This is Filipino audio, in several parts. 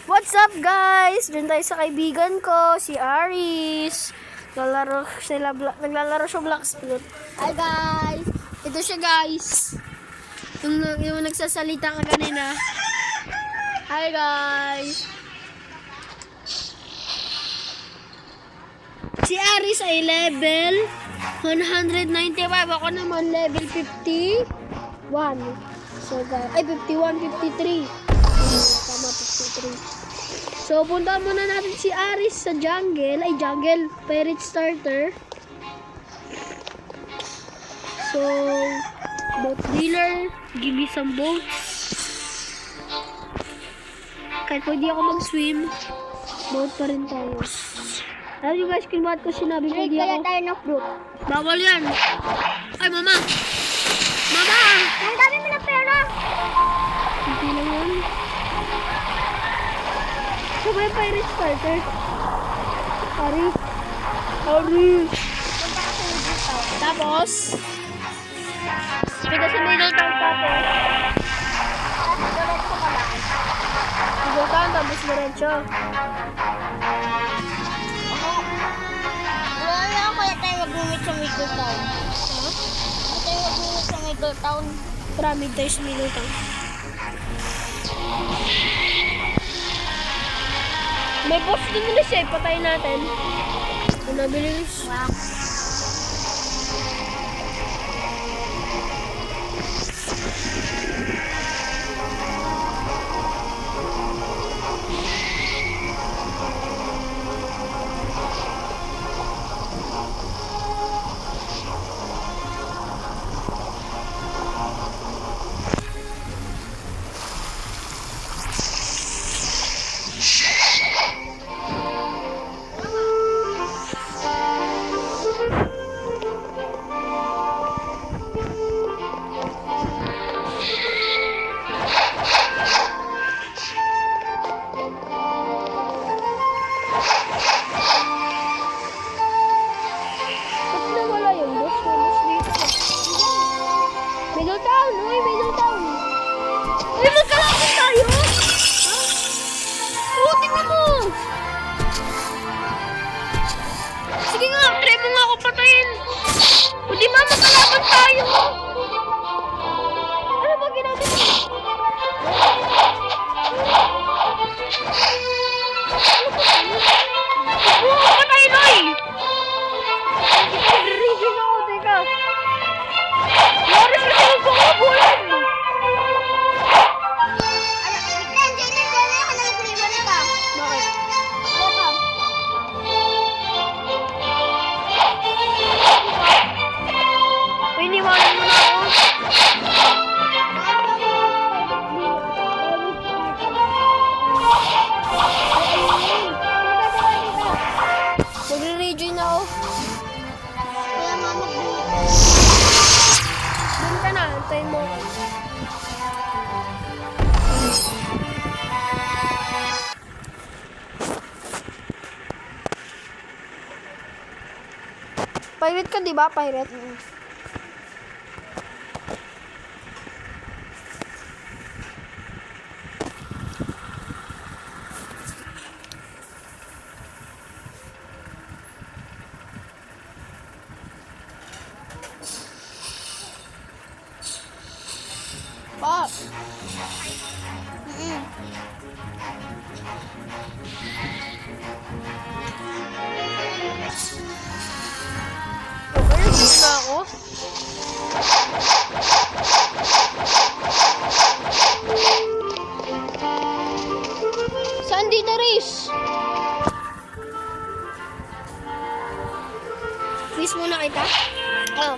What's up guys? Diyan tayo sa kaibigan ko, si Aris. Naglalaro siya Black Split. Hi guys! Ito siya guys. Yung nagsasalita ka kanina. Hi guys! Si Aris ay level 195. Ako naman level 51. So guys, ay 51, 53. Tama, 53. So, puntahan muna natin si Aris sa jungle. Ay, jungle. Pirate starter. So, boat dealer. Give me some boats. Kahit pwede ako mag-swim, boat pa rin tayo. Alam nyo guys, kung bakit ko sinabi pwede ako. Kaya tayo ng fruit. Bawal yan. Ay, mama. Mama! Ang dami mo na pera! Hindi lang yan. So, may pirate starter. Aris. Aris. Punta ka sa dito. Tapos, punta sa middle town tapos. Diretso ka lang. Middle town tapos diretso. Wala lang kaya tayo mag-umit sa middle town. Kaya tayo mag-umit sa middle town. Maraming tayo sa middle town. May boss din nila siya. Ipatayin natin. Kung nabilis. Wow. Ba't nawala yung boss? May boss dito. Middle town! Uy, middle town! Uy, magkalaban tayo! Ha? Oo, tingnan mo! Sige nga, try mo nga ako patayin! O di ba, magkalaban tayo! Ano ba ginagawa mo? Oo, patay, Noy! Nag-review na ako, teka. Loris, kasi magkakabulan! Diyan na ka ng favorite ka. Bakit? Teka. Uy, iniwanan mo na ako. Magre-rejoin na ako. Kaya nga mag-umit. Doon ka na, antayin mo ako. Pirate ka, di ba? Pirate. Pop. Okay, dito na ako. Saan dito, Riz? Riz muna kita? Oh.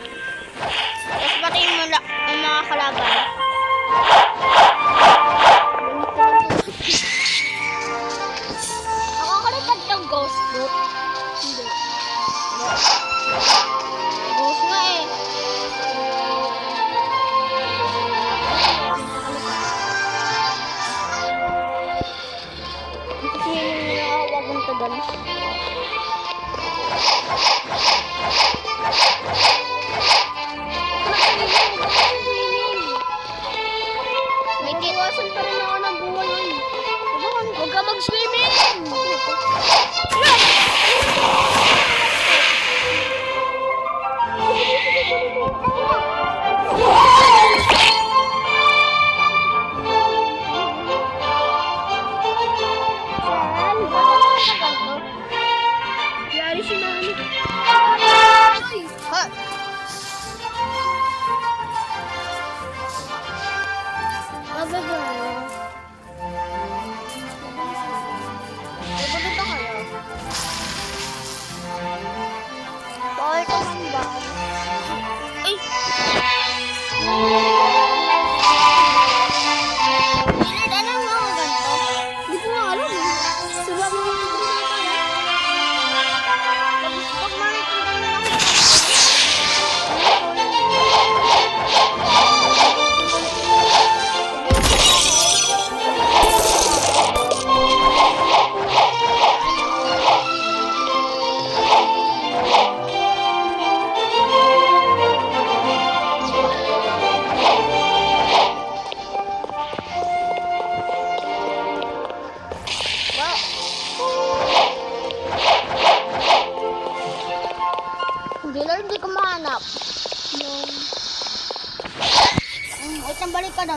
Tapos patayin mo ang mga kalaban. Nakakalatag ng ghost boat. Hindi. Ghost nga eh. Kasi yun yung nakawag ng tagal. May tinawasan pa rin ako ng buhay. Huwag ka mag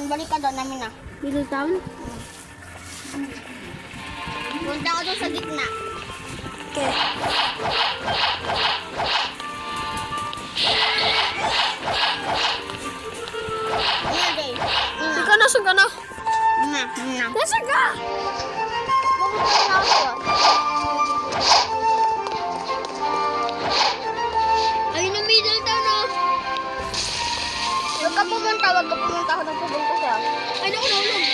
balik ka doon namin na. Middletown? Punta ko doon sa gitna. Okay. Ano, Jay? Ikaw, nasan ka na? Na. Nasan ka? Pupunta na ako doon. Ayun ang Middletown, oh. Huwag ka pumunta ako nang pupunta siya. Ay, naku, nahulog.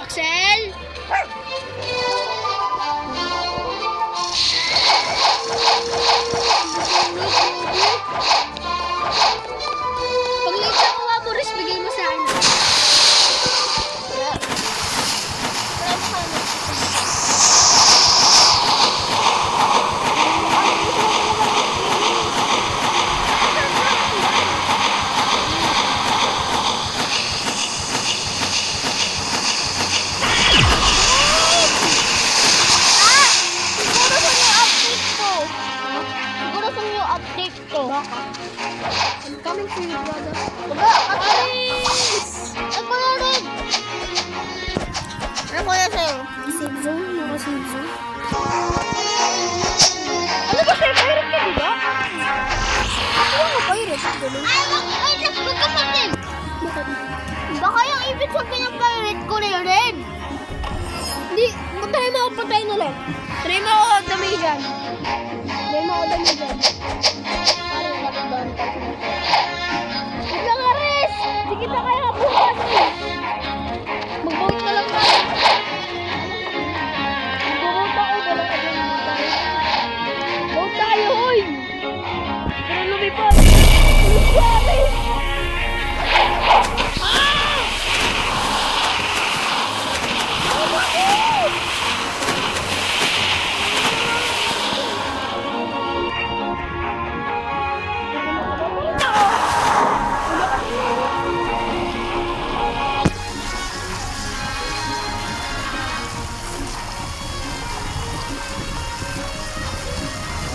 Axel? Pag late na kuha mo, Riz, bigay mo sa akin. Siguro sa new update ko. I'm coming for you, brother. Diba? Ay, Kuya Red! Ano kuya sa'yo? Save zone? Naka-save zone? Ano ba sa'yo? Pirate ka, diba? Ako nga pirate. Ganun. Ay, wait lang, magkapatid! Bakit? Baka yung ibig sabihin ng pirate ko na yun, Red! Hindi, try mo ako patayin ulit. Try mo ako damigan. Try mo ako damigan. Ano yung matandaan ka? Ito nga, Riz! Di kita kaya bukas eh. Mag-vote ka lang tayo. Mag-vote ako, wala ka din. Vote tayo, hoy! Pero lumipad. Lumipad, Riz!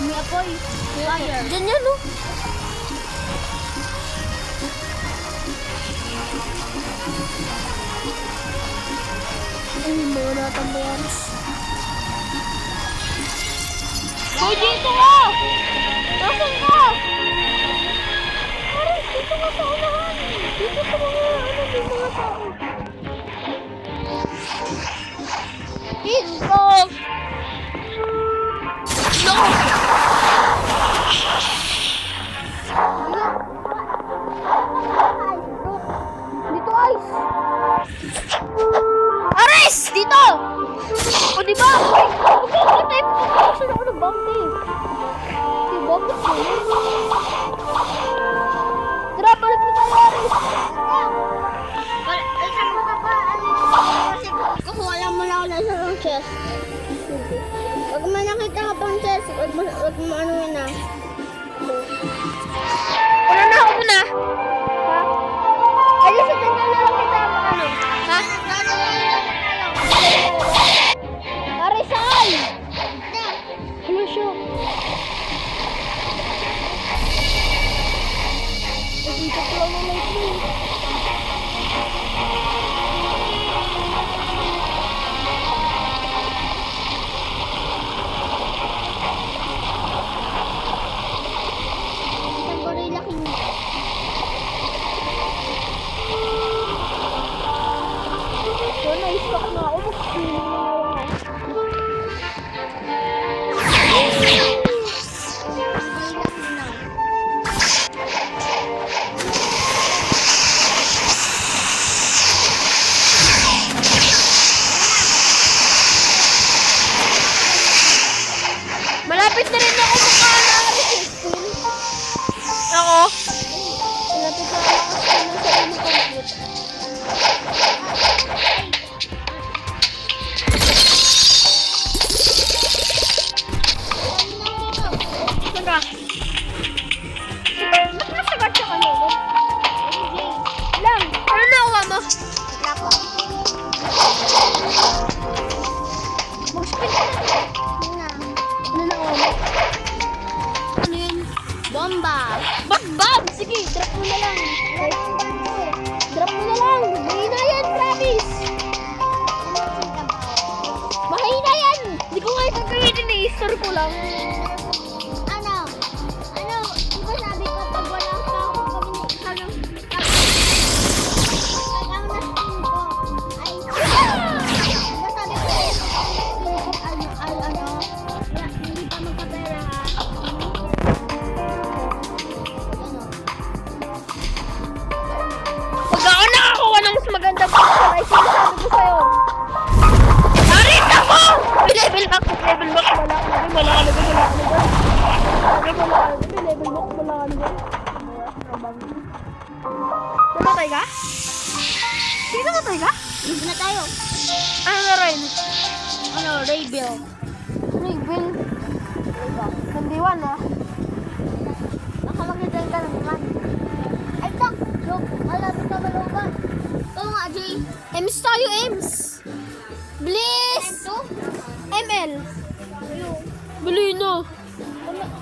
May apoy. Fire. Diyan yan, no? Ay, mga natambayan. Hoy, dito ka! Nasaan ka? Aray, dito nga sa unahan. Dito sa mga, may mga tao. Dito! No! Dito, Ice! Ares! Dito! O, diba? Huwag tayo magkakasin ako ng bounty. Si bounty siya. Tara, balik na tayo, Ares! Kukuha lang muna ako ng isang chest. Pag may nakita ka pang chest, wag mo ano yun na. Wala na ako muna. Ha? Ayun, sa tingnan na lang kita ano. Ha? Ares, saan? Ano siya? Nagpunta ko lang ng lightning. Isang gorilla king. So, na-stock na ako. Mag-feeling na lang ako. Malapit na rin ako maka-Ares. Ako? Malapit na ako sa sarili complete. Saka. Nakasagat siya kanina. Lang, ano nakuha mo? Mag-spin ka na. Ano nakuha mo? Ano yun? lang. Ano? Di ba sabi ko pag wala pa ako pag pag ang na-stream ko ay di ba sabi ko hindi pa magkapera ha. Ano? Pag ako nakakuha ng mas maganda picture, ay sinasabi ko sa'yo. Narita mo! Level max, level max, wala ka na, wala ka na, wala ka na, level max, wala ka na. Namatay ka? Hindi namatay ka? Hindi na tayo. Ano na rin? Ano? Raybill. Reveal. Nandiwan ah. Baka mag-design ka naman. Ay, tak! Look, malapit ka malugan. Oo nga, Jay. Ems tayo, Ems. Bliss! Ito? ML. Bili na.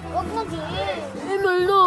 Huwag na, Jay. ML na.